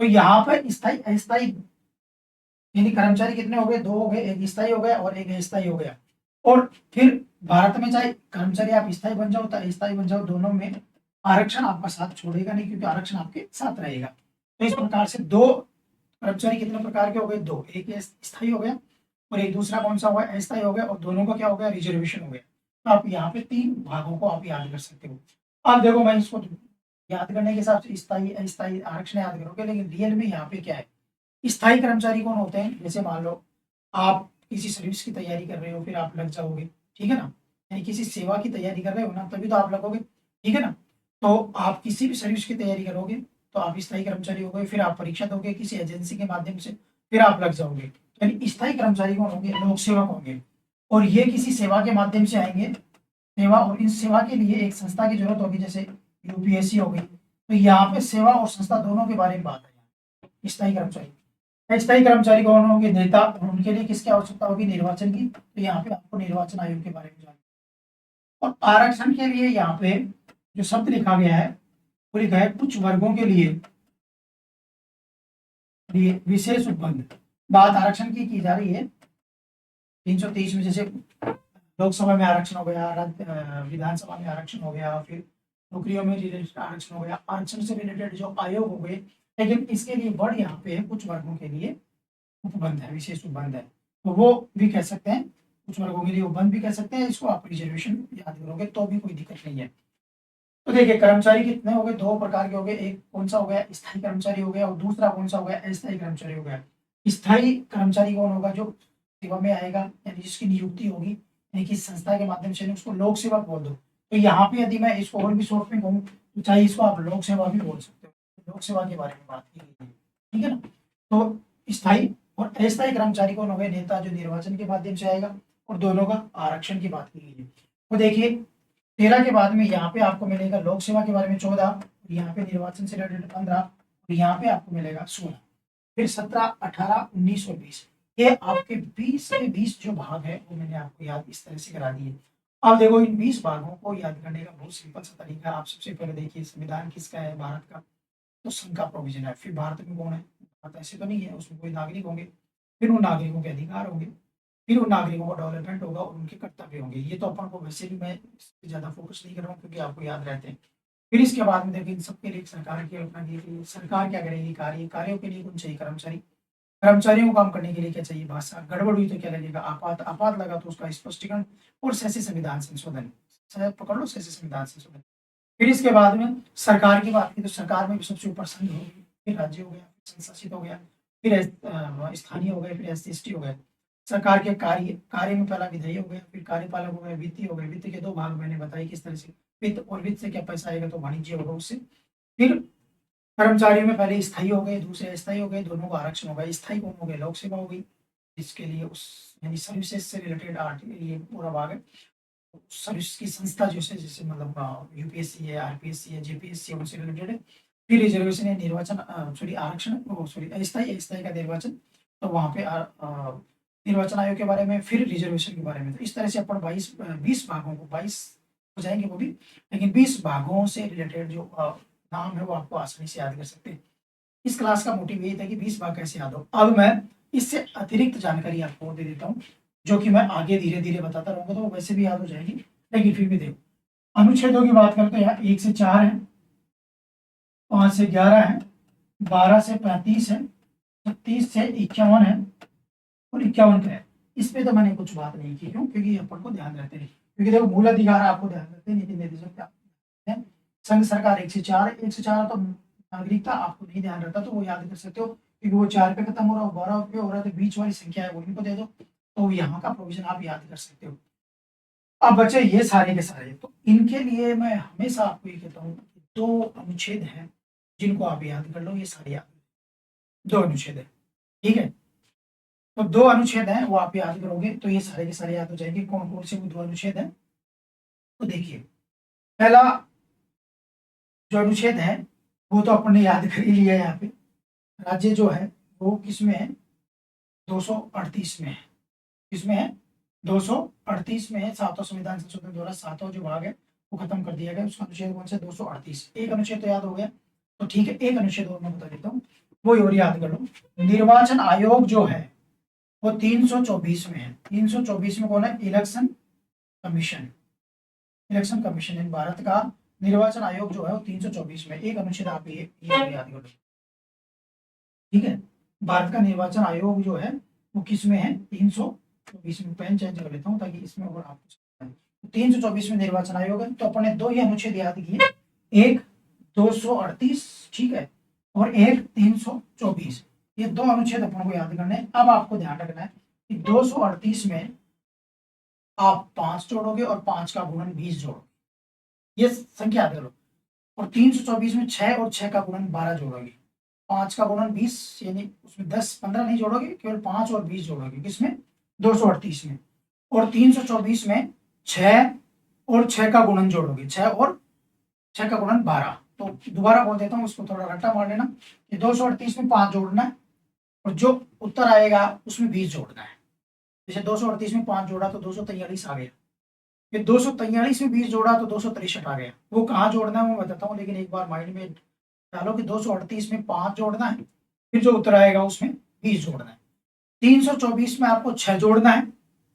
तो यहाँ पर स्थायी अस्थायी यानी कर्मचारी कितने हो गए, 2 हो गए, एक स्थायी हो गया और एक अस्थायी हो गया। और फिर भारत में चाहे कर्मचारी आप स्थायी बन जाओ चाहे अस्थायी बन जाओ, दोनों में आरक्षण आपका साथ छोड़ेगा नहीं, क्योंकि आरक्षण आपके साथ रहेगा। तो इस प्रकार से 2 कर्मचारी कितने प्रकार के हो गए, 2, एक स्थायी हो गया और एक दूसरा कौन सा हुआ, अस्थायी हो गया, और दोनों का क्या हो गया, रिजर्वेशन हो गया। तो आप यहाँ पे 3 भागों को आप याद कर सकते हो। अब देखो, मैं इसको याद करने के हिसाब से स्थायी अस्थायी आरक्षण याद करोगे, लेकिन रियल में यहाँ पे क्या है, स्थायी कर्मचारी कौन होते हैं, जैसे मान लो आप किसी सर्विस की तैयारी कर रहे हो, फिर आप लग जाओगे, ठीक है ना, यानी किसी सेवा की तैयारी कर रहे हो ना, तभी तो आप लगोगे, ठीक है ना। तो आप किसी भी सर्विस की तैयारी करोगे तो आप स्थायी कर्मचारी हो गए, फिर आप परीक्षा दोगे किसी एजेंसी के माध्यम से, फिर आप लग जाओगे। यानी स्थायी कर्मचारी कौन होंगे, लोक सेवक होंगे, और ये किसी सेवा के माध्यम से आएंगे, सेवा, और इस सेवा के लिए एक संस्था की जरूरत होगी, जैसे UPSC हो गई। तो यहाँ पे सेवा और संस्था दोनों के बारे में बात है। स्थायी कर्मचारी, अस्थायी कर्मचारी कौन होंगे, नेता, और उनके लिए किसकी आवश्यकता होगी, निर्वाचन की। तो यहाँ पे आपको निर्वाचन आयोग के बारे में जानना। और आरक्षण के लिए यहाँ पे जो शब्द लिखा गया है वो लिखा है कुछ वर्गों के लिए विशेष उपबंध। बात आरक्षण की जा रही है 323 में, जैसे लोकसभा में आरक्षण हो गया, विधानसभा में आरक्षण हो गया, फिर नौकरियों में रिलेटेड आरक्षण हो गया, आरक्षण से रिलेटेड जो आयोग हो गए। लेकिन इसके लिए वर्ड यहाँ पे है कुछ वर्गों के लिए उपबंध है, विशेष उपबंध है, तो वो भी कह सकते हैं, कुछ वर्गों के लिए उपबंध भी कह सकते हैं। इसको आप रिजर्वेशन याद करोगे तो भी कोई दिक्कत नहीं है। तो देखिए कर्मचारी कितने हो गए, दो प्रकार के हो गए, एक कौन सा हो गया स्थायी कर्मचारी हो गया और दूसरा कौन सा हो गया अस्थायी कर्मचारी हो गया। स्थायी कर्मचारी कौन होगा, जो सेवा में आएगा यानी जिसकी नियुक्ति होगी यानी कि संस्था के माध्यम से, उसको लोक सेवक बोल दो। तो यहाँ पे यदि मैं इसको और भी शॉर्ट में कहूँ तो चाहे इसको आप लोक सेवा भी बोल सकते हो, लोक सेवा के बारे में बात की गई है, ठीक है ना। तो स्थायी और अस्थायी कर्मचारी कौन हो गए, नेता जो निर्वाचन के माध्यम से आएगा, और दोनों का आरक्षण की बात की गई है। तो देखिए 13 के बाद में यहाँ पे आपको मिलेगा लोक सेवा के बारे में 14, यहाँ पे निर्वाचन से रिलेटेड 15, और यहाँ पे आपको मिलेगा 16, फिर 17, 18, 19 और 20। ये आपके 20 के 20 जो भाग है वो मैंने आपको याद इस तरह से करा दिए। अब देखो इन 20 भागों को याद करने का बहुत सिंपल सा तरीका है। आप सबसे पहले देखिए संविधान किसका है, भारत का, तो संघ का प्रोविजन है। फिर भारत में कौन है, भारत ऐसे तो नहीं है, उसमें कोई नागरिक होंगे, फिर उन नागरिकों के अधिकार होंगे, फिर उन नागरिकों का डेवलपमेंट होगा और उनके कर्तव्य होंगे। ये तो अपन को वैसे भी मैं इस पे ज़्यादा फोकस नहीं कर रहा हूँ क्योंकि आपको याद रहते हैं। फिर इसके बाद में देखिए इन सबके लिए एक सरकार की कल्पना की गई है। सरकार क्या करेगी, कार्यों के लिए कौन चाहिए, कर्मचारी। कर्मचारियों को काम करने के लिए क्या चाहिए, भाषा। गड़बड़ हुई तो क्या लगेगा, आपात। आपात लगा तो उसका स्पष्टीकरण और शैक्षिक संविधान संशोधन। शायद पकड़ लो, शैक्षिक संविधान संशोधन। फिर इसके बाद में सरकार की बात की तो सरकार में भी सबसे ऊपर संघ हो गई, फिर राज्य हो गया, संघ शासित हो गया, फिर स्थानीय हो गए, फिर एसटी हो गए। सरकार के कार्य में पहला विधायी हो गया, फिर कार्यपालक हो गया, वित्तीय हो गए। वित्त के दो भाग मैंने बताए किस तरह से, वित्त और वित्त से क्या पैसा आएगा तो वाणिज्य होगा उससे। फिर कर्मचारियों में पहले स्थायी हो गए, दूसरे अस्थायी हो गए, दोनों का आरक्षण होगा। स्थायी कौन हो गए, लोक सेवा हो गई, इसके लिए उस यानी सर्विसेज से रिलेटेड ये पूरा भाग है। सर्विस की संस्था जैसे जैसे मतलब यूपीएससी है, आरपीएससी है, जेपीएससी है, उनसे रिलेटेड है। फिर रिजर्वेशन है, निर्वाचन सॉरी आरक्षण, सॉरी अस्थायी अस्थायी का निर्वाचन, तो वहाँ पे निर्वाचन आयोग के बारे में, फिर रिजर्वेशन के बारे में। तो इस तरह से अपन 20 भागों को 22 हो जाएंगे वो भी, लेकिन 20 भागों से रिलेटेड जो नाम है वो आपको आसानी से याद कर सकते हैं। इस क्लास का मोटिव यही था कि 20 भाग कैसे याद हो। अब मैं इससे अतिरिक्त जानकारी आपको दे देता हूँ जो कि मैं आगे धीरे धीरे बताता रहूंगा, तो वो वैसे भी याद हो जाएगी, लेकिन फिर भी देखो अनुच्छेदों की बात करें तो यहाँ 1 से 4 है, 5 से 11 है, 12 से 35 है, 36 से 51 है और 51 का है। इस पे तो मैंने कुछ बात नहीं की, क्यों, क्योंकि अपन को ध्यान रहते हैं, क्योंकि देखो मूल अधिकार आपको ध्यान रहते हैं, नीति निर्देशक क्या है, संघ सरकार 1 से 4 है। 1 से 4 तो नागरिकता आपको नहीं ध्यान रहता तो वो याद कर सकते हो, क्योंकि वो 4 पे खत्म हो रहा है, 12 पे हो रहा है, तो बीच वाली संख्या है वो इनको दे दो, तो यहाँ का प्रोविजन आप याद कर सकते हो। अब बचे ये सारे के सारे, तो इनके लिए मैं हमेशा आपको ये कहता हूँ कि 2 अनुच्छेद हैं जिनको आप याद कर लो, ये सारे याद, 2 अनुच्छेद है, ठीक है। तो 2 अनुच्छेद हैं वो आप याद करोगे तो ये सारे के सारे याद हो जाएंगे। कौन कौन से वो 2 अनुच्छेद हैं, तो देखिए पहला जो अनुच्छेद है वो तो अपन ने याद कर ही लिया है। यहाँ पे राज्य जो है वो किसमें है, 238 में है। किसमें है, 238 में है। सातों संविधान संशोधन द्वारा सातों जो भाग है वो खत्म कर दिया गया। उसका अनुच्छेद कौन सा, 238। एक अनुच्छेद तो याद हो गया, तो ठीक है एक अनुच्छेद और मैं बता देता हूँ, वो और याद कर लो। निर्वाचन आयोग जो है वो 324 में है। 324 में कौन है, इलेक्शन कमीशन। इलेक्शन कमीशन इन भारत का निर्वाचन आयोग जो है वो 324 में। एक अनुच्छेद आप ये याद कर लो, ठीक है। भारत का निर्वाचन आयोग जो है वो किस में है, 324 में। पेन चेंज कर लेता हूँ ताकि इसमें और आपको 324 में निर्वाचन आयोग है। तो अपन ने 2 ही अनुच्छेद याद किए, एक 238, ठीक है, और एक 324। ये 2 अनुच्छेद अपन को याद करने हैं। अब आपको ध्यान रखना है कि 238 में आप 5 जोड़ोगे और 5 का गुणन 20 जोड़ोगे, ये संख्या याद करो। और 324 में 6 और 6 का गुणन 12 जोड़ोगे, 5 का गुणन 20, यानी उसमें 10 15 नहीं जोड़ोगे, केवल 5 और 20 जोड़ोगे। किसमें, 238 में। और 324 में 6 और 6 का गुणन जोड़ोगे, 6 और 6 का गुणन 12। तो दोबारा बोल देता हूँ, उसको थोड़ा रट्टा मार लेना कि 238 में 5 जोड़ना है और जो उत्तर आएगा उसमें 20 जोड़ना है। जैसे 238 में 5 जोड़ा तो 243 आ गया, फिर 243 में 20 जोड़ा तो 263 आ गया। वो कहाँ जोड़ना है वो बताता हूँ, लेकिन एक बार माइंड में डालो कि 238 में 5 जोड़ना है, फिर जो उत्तर आएगा उसमें 20 जोड़ना है। 324 में आपको 6 जोड़ना है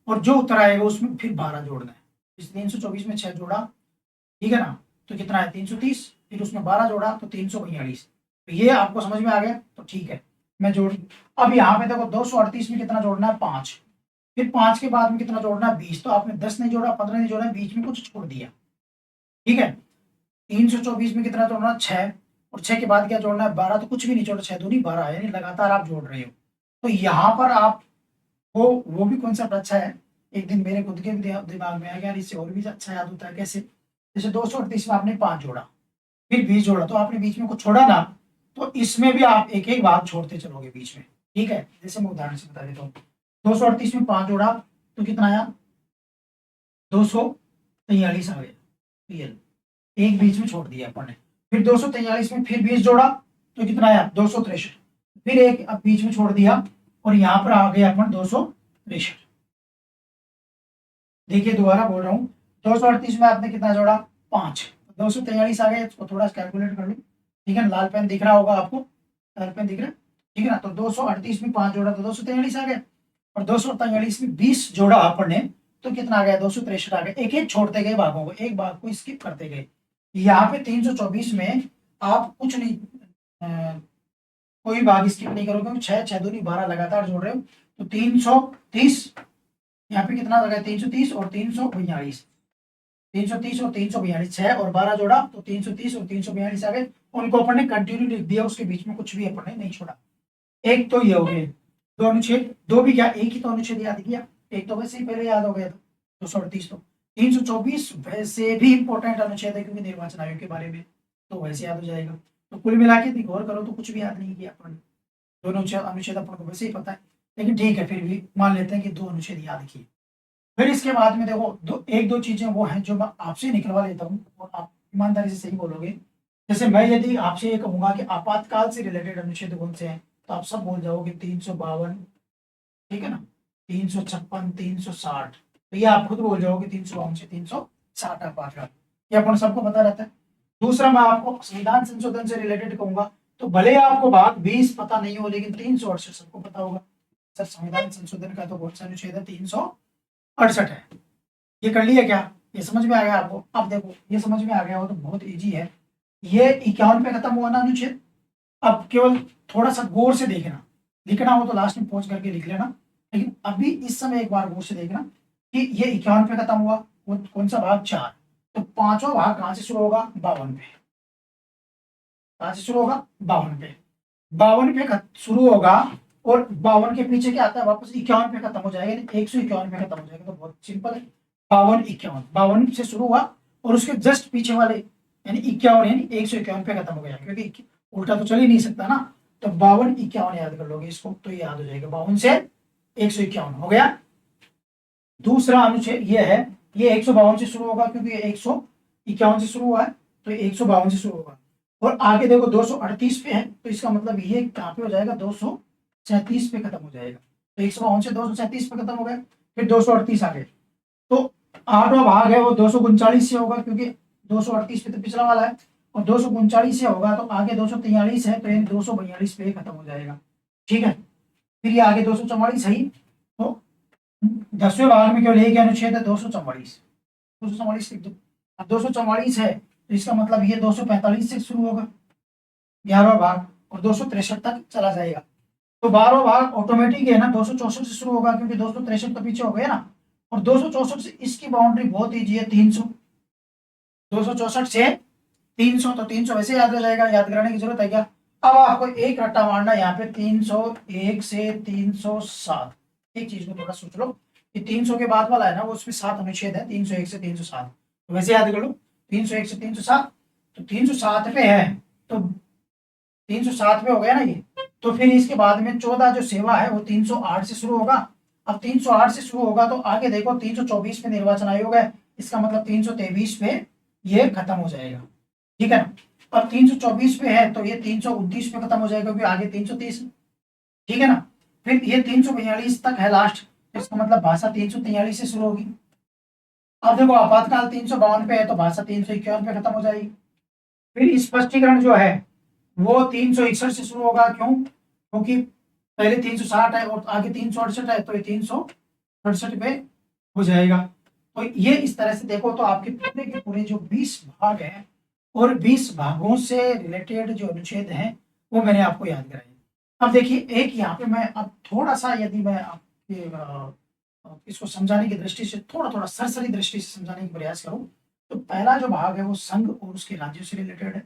और जो उत्तर आएगा उसमें फिर 12 जोड़ना है। इस 324 में 6 जोड़ा, ठीक है ना, तो कितना है 330, फिर उसमें 12 जोड़ा तो 342। तो ये आपको समझ में आ गया, तो ठीक है मैं जोड़। अब यहाँ पे देखो 238 में कितना जोड़ना है, 5, फिर 5 के बाद में कितना जोड़ना है, 20। तो आपने 10 नहीं जोड़ा, 15 नहीं जोड़ा, बीच में कुछ छोड़ दिया, ठीक है। 324 में कितना जोड़ना, 6, और 6 के बाद क्या जोड़ना है, 12। तो कुछ भी नहीं जोड़ना, 6 दूनी 12, यानी लगातार आप जोड़ रहे हो। तो यहाँ पर आप वो भी कॉन्सेप्ट अच्छा है। एक दिन मेरे खुद के भी दिमाग में आया यार, इससे और भी अच्छा याद होता है। कैसे? जैसे 238 में आपने 5 जोड़ा, फिर 20 जोड़ा, तो आपने बीच में कुछ छोड़ा ना, तो इसमें भी आप एक एक भाग छोड़ते चलोगे बीच में। ठीक है, जैसे मैं उदाहरण से बता देता हूँ। 238 में 5 जोड़ा तो कितना आया, 243 आ गया। ये एक बीच में छोड़ दिया अपन ने। फिर 243 में फिर 20 जोड़ा तो कितना आया, 263। फिर एक अब बीच में छोड़ दिया, और यहाँ पर आ गया अपन 263। देखिए दोबारा बोल रहा हूँ, 238 में आपने कितना जोड़ा, 5, 243 आ गया। इसको थोड़ा कैलकुलेट कर लो। ठीक है, लाल पेन दिख रहा होगा आपको, लाल पेन दिख रहा है, ठीक है ना। तो 238 में 5 जोड़ा तो 243 आ गया, और 243 में 20 जोड़ा अपन ने तो कितना आ गया, 263 आ गया। एक एक छोड़ते गए भागों को, एक भाग को स्किप करते गए। यहाँ पे 324 में आप कुछ नहीं, कोई भाग स्किप नहीं करोगे, 6 6 दूनी 12 लगातार जोड़ रहे हो। तो 330, यहाँ पे कितना हो गया, 330 और 342, 330 और 342, 6 और 12 जोड़ा तो 330 और 342 आ गए। उनको अपन ने कंटिन्यू लिख दिया, उसके बीच में कुछ भी अपन ने नहीं छोड़ा। एक तो ये हो गए दो अनुच्छेद, दो भी क्या, एक ही तो अनुच्छेद याद किया, एक तो वैसे ही पहले याद हो गया था 238। तो 324 वैसे भी इंपॉर्टेंट अनुच्छेद है, क्योंकि निर्वाचन आयोग के बारे में, तो वैसे याद हो जाएगा। तो कुल मिला के गौर करो तो कुछ भी याद नहीं किया अपन ने, दोनों अनुच्छेद अपन को वैसे ही पता है। लेकिन ठीक है, फिर भी मान लेते हैं कि 2 अनुच्छेद याद किए। फिर इसके बाद में देखो, एक दो चीजें वो हैं जो मैं आपसे निकलवा लेता हूँ, और आप ईमानदारी से सही बोलोगे। जैसे मैं यदि आपसे ये कहूंगा कि आपातकाल से रिलेटेड अनुच्छेद कौन से हैं, तो आप सब बोल जाओगे 352, ठीक है ना, 356, 360। तो ये आप खुद बोल जाओगे 352 से 360 आपातकाल, ये अपन सबको पता रहता है। दूसरा मैं आपको संविधान संशोधन से रिलेटेड कहूंगा, तो भले आपको भाग 20 पता नहीं हो, लेकिन 368 सबको पता होगा। सर संविधान संशोधन का तो बहुत सा अनुच्छेद है, 368 है। ये कर लिया क्या, ये समझ में आ गया आपको? अब देखो, ये समझ में आ गया हो तो बहुत इजी है। ये 51 पे खत्म हुआ ना अनुच्छेद। अब केवल थोड़ा सा गौर से देखना, लिखना हो तो लास्ट में पहुंच करके लिख लेना, लेकिन अभी इस समय एक बार गौर से देखना कि ये 51 पे खत्म हुआ, कौन सा भाग, 4। तो पांचवा भाग कहां से शुरू होगा, 52 पे। कहां से शुरू होगा, 52 पे। 52 पे शुरू होगा, और 52 के पीछे क्या आता है, वापस 51 पे खत्म हो जाएगा, 151 पे खत्म हो जाएगा। तो बहुत सिंपल है, 52 51, 52 से शुरू हुआ और उसके जस्ट पीछे वाले यानी 51, यानी 151 पे खत्म हो गया, क्योंकि उल्टा तो चल ही नहीं सकता ना। तो 52 51 याद कर लोगे इसको, तो ये याद हो जाएगा, 52 से 151 हो गया। दूसरा अनुच्छेद ये है, ये 152 से शुरू होगा, क्योंकि ये 151 से शुरू हुआ है, तो 152 से शुरू होगा। और आगे देखो 238 पे है, तो इसका मतलब ये कहां पे हो जाएगा, 237 पे खत्म हो जाएगा। तो 152 से 237 पे खत्म हो गया, फिर 238 आ गए। तो आठवां भाग है वो 239 से होगा, क्योंकि 238 पे तो पिछला वाला है, और 239 से होगा तो आगे 243 है, तो यानी 242 पे खत्म हो जाएगा। ठीक है, फिर ये आगे 244 है ही, तो 10वें भाग में केवल एक अनुच्छेद है, 244, 244 लिख दो। अब 244 है तो इसका मतलब ये 245 से शुरू होगा 11वां भाग, और 263 तक चला जाएगा। तो 12वां भाग ऑटोमेटिक है ना, 264 से शुरू होगा, क्योंकि 263 तो पीछे हो गया ना। और 264 से इसकी बाउंड्री बहुत ईजी है, 300। 264 से 300, तो 300 वैसे याद हो जाएगा, याद कराने की जरूरत है क्या? अब आपको एक रट्टा मारना यहाँ पे, 301 से 307। एक चीज को थोड़ा सोच लो कि 300 के बाद वाला है ना, वो उसमें 7 अनुच्छेद है, 301 से 307, तो वैसे याद कर लो 301 से 307। तो 307 पे है, तो 307 पे हो गया ना ये। तो फिर इसके बाद में 14 जो सेवा है वो 308 से शुरू होगा। अब 308 से शुरू होगा तो आगे देखो 324 पे निर्वाचन आयोग है, इसका मतलब 323 पे ये खत्म हो जाएगा। ठीक है ना। अब 324 पे है तो ये 329 पे खत्म हो जाएगा, क्योंकि आगे 330। ठीक है ना। फिर ये 342 तक है लास्ट, तो इसका मतलब भाषा 343 से शुरू होगी। अब देखो आपातकाल 352 पे है, तो भाषा 351 पे खत्म हो जाएगी। फिर स्पष्टीकरण जो है वो 361 से शुरू होगा, क्यों? क्योंकि पहले 360 है और आगे 368 है, तो ये 368 पे हो जाएगा। तो ये इस तरह से देखो तो आपके पूरे के पूरे जो 20 भाग हैं, और 20 भागों से रिलेटेड जो अनुच्छेद हैं वो मैंने आपको याद कराए। अब देखिए एक यहाँ पे मैं अब थोड़ा सा, यदि मैं आपके इसको समझाने की दृष्टि से थोड़ा थोड़ा सरसरी दृष्टि से समझाने की प्रयास करूं, तो पहला जो भाग है वो संघ और उसके राज्यों से रिलेटेड है।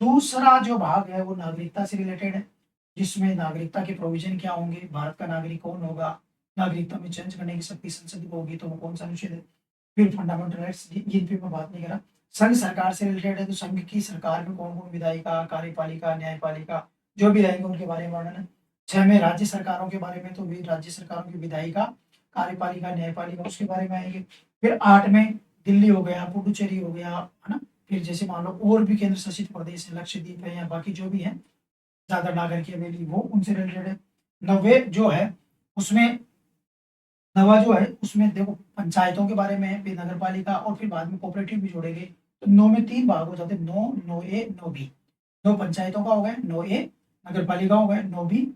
दूसरा जो भाग है वो नागरिकता से रिलेटेड है, जिसमें नागरिकता के प्रोविजन क्या होंगे, भारत का नागरिक कौन होगा, नागरिकता में चेंज करने की शक्ति संसद को होगी तो वो कौन सा अनुच्छेद है। फिर फंडामेंटल राइट्स जिन पे मैं बात नहीं कर रहा। संघ सरकार से रिलेटेड है, तो संघ की सरकार में कौन कौन विधायिका, कार्यपालिका, न्यायपालिका जो भी रहेंगे उनके बारे में वर्णन है। 6 में राज्य सरकारों के बारे में, तो भी राज्य सरकारों की विधायिका, कार्यपालिका, न्यायपालिका उसके बारे में आएंगे। फिर 8 में दिल्ली हो गया, पुडुचेरी हो गया, है ना। फिर जैसे मान लो और भी केंद्र शासित प्रदेश है, लक्षद्वीप है या बाकी जो भी है, दादर नागर की हवेली, वो उनसे रिलेटेड है। 9वें जो है उसमें, नवा जो है उसमें देखो पंचायतों के बारे में है, फिर नगर पालिका और फिर बाद में कोऑपरेटिव भी जोड़ेंगे। तो 9 में 3 भाग हो जाते हैं, 9, 9A, 9B। 9 पंचायतों का हो गया, 9A नगर पालिका हो गया, 9B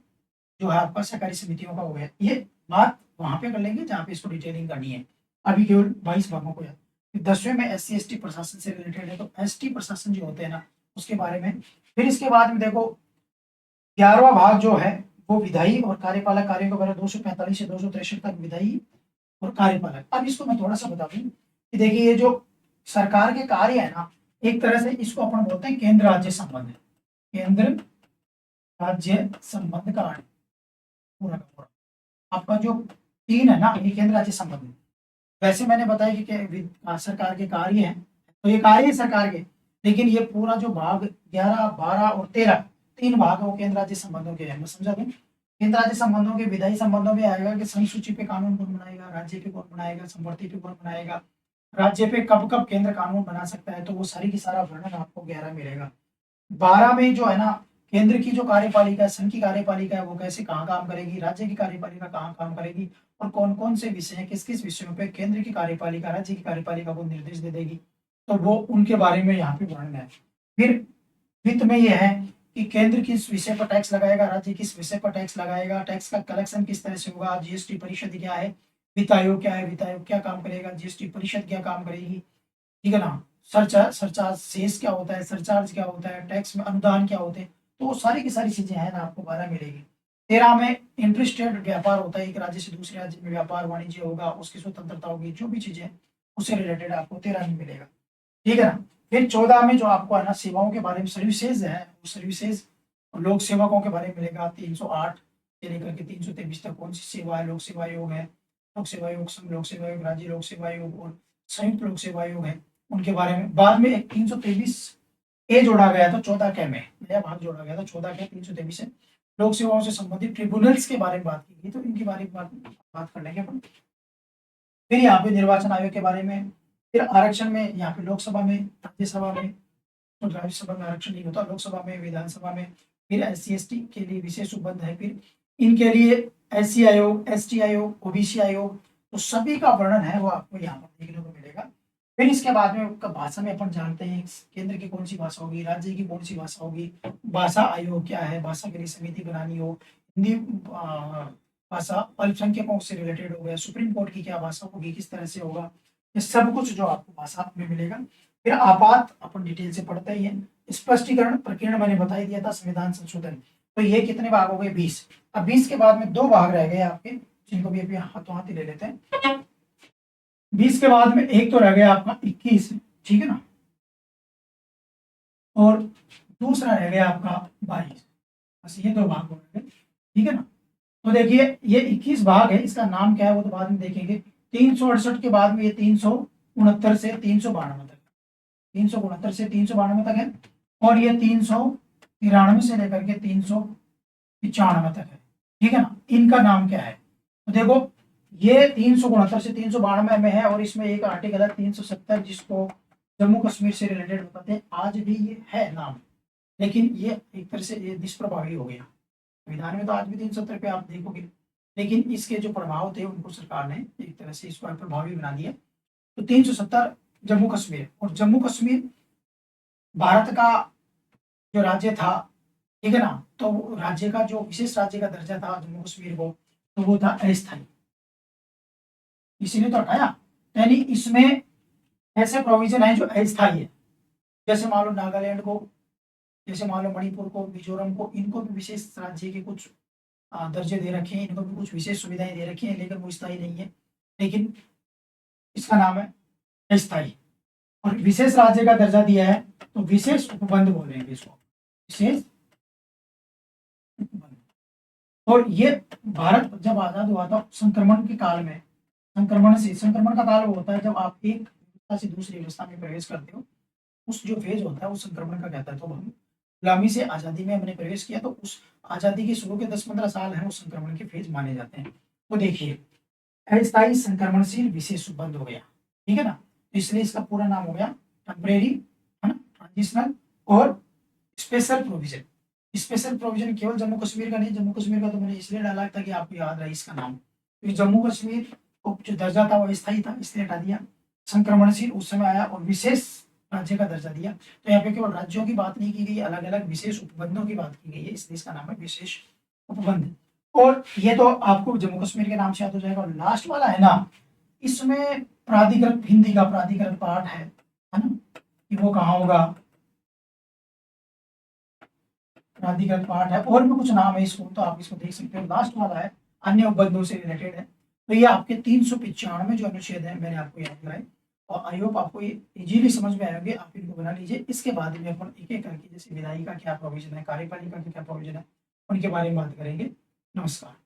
जो है आपका सहकारी समितियों का हो गया। ये बात वहां पे कर लेंगे जहाँ पे इसको डिटेलिंग करनी है। अभी केवल 22 भागों को याद। 10वें में SC ST प्रशासन से रिलेटेड है, तो ST प्रशासन जो होते हैं ना उसके बारे में। फिर इसके बाद में देखो 11वां भाग जो है वो विधायी और कार्यपालक कार्यों के बारे में, 245 से 263 तक विधायी और कार्यपालक। अब इसको मैं थोड़ा सा बता दूं कि देखिए ये जो सरकार के कार्य है ना, एक तरह से इसको अपन बोलते हैं केंद्र राज्य संबंध। केंद्र राज्य संबंध का पूरा का पूरा आपका जो 3 है ना, ये केंद्र राज्य संबंध है। वैसे मैंने बताया कि सरकार के कार्य हैं, तो ये कार्य है सरकार के, लेकिन ये पूरा जो भाग 11, 12 और 13 3 भाग है वो केंद्र राज्य संबंधों के हैं। मैं समझा दूं, केंद्र राज्य संबंधों के विधायी संबंधों में आएगा कि संघ सूची पे कानून कौन बनाएगा, राज्य पे कौन बनाएगा, संवर्ती पे कौन बनाएगा, राज्य पे कब कब केंद्र कानून बना सकता है, तो वो सारी की सारा वर्णन आपको 11 मिलेगा। 12 में जो है ना, केंद्र की जो कार्यपालिका है, संघ की कार्यपालिका है, वो कैसे कहाँ काम करेगी, राज्य की कार्यपालिका कहाँ काम करेगी, और कौन कौन से विषय हैं, किस किस विषयों पे केंद्र की कार्यपालिका राज्य की कार्यपालिका को निर्देश दे देगी, तो वो उनके बारे में यहाँ पे वर्णन है। फिर वित्त में यह है कि केंद्र किस विषय पर टैक्स लगाएगा, राज्य किस विषय पर टैक्स लगाएगा, टैक्स का कलेक्शन किस तरह से होगा, GST परिषद क्या है, वित्त आयोग क्या है, वित्त आयोग क्या काम करेगा, GST परिषद क्या काम करेगी, ठीक है ना। सरचार्ज, सरचार्ज शेष क्या होता है, सरचार्ज क्या होता है, टैक्स में अनुदान क्या होते हैं, तो वो सारी की सारी चीजें हैं ना आपको 12 मिलेगी। 13 में इंटरस्टेट व्यापार होता है, एक राज्य से दूसरे राज्य में व्यापार वाणिज्य होगा, उसकी स्वतंत्रता होगी, जो भी चीजें उससे रिलेटेड आपको 13 में मिलेगा, ठीक है ना। फिर 14 में जो आपको है ना सेवाओं के बारे में सर्विसेज है, वो सर्विसेज लोक सेवकों के बारे में मिलेगा। 308 से लेकर के 323 तक कौन सी सेवा है, लोक सेवा आयोग है, लोक सेवा आयोग, संघ लोक सेवा आयोग, राज्य लोक सेवा आयोग और संयुक्त लोक सेवा आयोग है, उनके बारे में। बाद में एक 323A जोड़ा गया था 14 के में, नया भाग जोड़ा गया था 14 के 323 से, लोक सेवाओं से संबंधित ट्रिब्यूनल्स के बारे में बात की गई, तो इनके बारे में बात कर लेंगे अपन। फिर यहाँ पे निर्वाचन आयोग के बारे में। फिर आरक्षण में यहाँ पे लोकसभा में, राज्यसभा में, तो राज्यसभा में आरक्षण नहीं होता, लोकसभा में, विधानसभा में। फिर SC ST के लिए विशेष उपबंध है, फिर इनके लिए SC आयोग, ST आयोग, OBC आयोग, तो सभी का वर्णन है वो आपको यहाँ पर देखने को मिलेगा। फिर इसके बाद में भाषा में अपन जानते हैं केंद्र की कौन सी भाषा होगी, राज्य की कौन सी भाषा होगी, भाषा आयोग क्या है, भाषा के लिए समिति बनानी हो, हिंदी भाषा अल्पसंख्यकों से रिलेटेड हो गया, सुप्रीम कोर्ट की क्या भाषा होगी, किस तरह से होगा, ये सब कुछ जो आपको भाषा में मिलेगा। फिर आपात अपन डिटेल से पढ़ते ही है। स्पष्टीकरण प्रकीर्ण मैंने बता ही दिया था, संविधान संशोधन, तो ये कितने भाग हो गए, 20। अब 20 के बाद में 2 भाग रह गए आपके, जिनको भी अभी हाथों हाथ ही ले लेते हैं। 20 के बाद में एक तो रह गया आपका 21, ठीक है ना, और दूसरा रह गया आपका 22। बस ये 2 भाग हो गए, ठीक है ना। तो देखिए ये 21 भाग है, इसका नाम क्या है वो तो बाद में देखेंगे। 368 के बाद में ये 369 से 392 तक, 369 से 392 तक है, और ये 393 से लेकर के 395 तक है, ठीक है ना। इनका नाम क्या है, तो देखो ये 369 से 392 में है, और इसमें एक आर्टिकल है 370 जिसको जम्मू कश्मीर से रिलेटेड बताते हैं। आज भी ये है नाम, लेकिन ये एक तरह से ये निष्प्रभावी हो गया। संविधान में तो आज भी 370 पे आप देखोगे, लेकिन इसके जो प्रभाव थे उनको सरकार ने एक तरह से इसको प्रभावी बना दिया। तो 370 जम्मू कश्मीर, और जम्मू कश्मीर भारत का जो राज्य था, ठीक है ना, तो राज्य का जो विशेष राज्य का दर्जा था जम्मू कश्मीर को, तो वो था अस्थायी, इसीलिए तो हटाया। यानी इसमें ऐसे प्रोविजन है जो अस्थायी है, जैसे मान लो नागालैंड को, जैसे मान लो मणिपुर को, मिजोरम को, इनको भी विशेष राज्य के कुछ दर्जे दे रखे हैं, इनको भी कुछ विशेष सुविधाएं दे रखी हैं, लेकिन वो स्थायी नहीं है, लेकिन इसका नाम है अस्थायी। और विशेष राज्य का दर्जा दिया है तो विशेष उपबंध बोलेंगे इसको, विशेष उपबंध। और ये भारत जब आजाद हुआ था संक्रमण के काल में, संक्रमण का काल वो होता है जब आप एक व्यवस्था से दूसरी व्यवस्था में प्रवेश करते हो, उस जो फेज होता है वो संक्रमण का कहता है। तो हम गुलामी से आजादी में हमने प्रवेश किया, तो उस आजादी के शुरू के 10-15 साल हैं वो संक्रमण के फेज माने जाते हैं। तो देखिए अस्थायी संक्रमणशील विशेष उपबंध हो गया, ठीक है ना, तो इसलिए इसका पूरा नाम हो गया टेम्परेरी, है ना, ट्रांजिशनल और स्पेशल प्रोविजन। स्पेशल प्रोविजन केवल जम्मू कश्मीर का नहीं, जम्मू कश्मीर का तो मैंने इसलिए डाला ताकि आपको याद रहे इसका नाम, क्योंकि जम्मू कश्मीर को जो दर्जा था वो अस्थायी था इसलिए हटा दिया, संक्रमणशील उस समय आया और विशेष राज्य का दर्जा दिया। तो यहाँ पे केवल राज्यों की बात नहीं की गई, अलग अलग विशेष उपबंधों की बात की गई है, इसलिए इसका नाम है विशेष उपबंध। और ये तो आपको जम्मू कश्मीर के नाम से याद हो जाएगा। और लास्ट वाला है ना, इसमें प्राधिकृत हिंदी का प्राधिकृत पाठ है ना, कि वो कहाँ होगा, प्राधिकृत पाठ है और भी कुछ नाम है इसको, तो आप इसको देख सकते हो। लास्ट वाला है अन्य उपबंधों से रिलेटेड है। तो ये आपके 395 जो अनुच्छेद है मैंने आपको याद कराए, और आई होप आपको ये इजीली समझ में आएंगे, आप इनको बना लीजिए। इसके बाद में अपन एक एक करके जैसे विधायी का क्या प्रोविजन है, कार्यपालिका का क्या प्रोविजन है, उनके बारे में बात करेंगे। नमस्कार।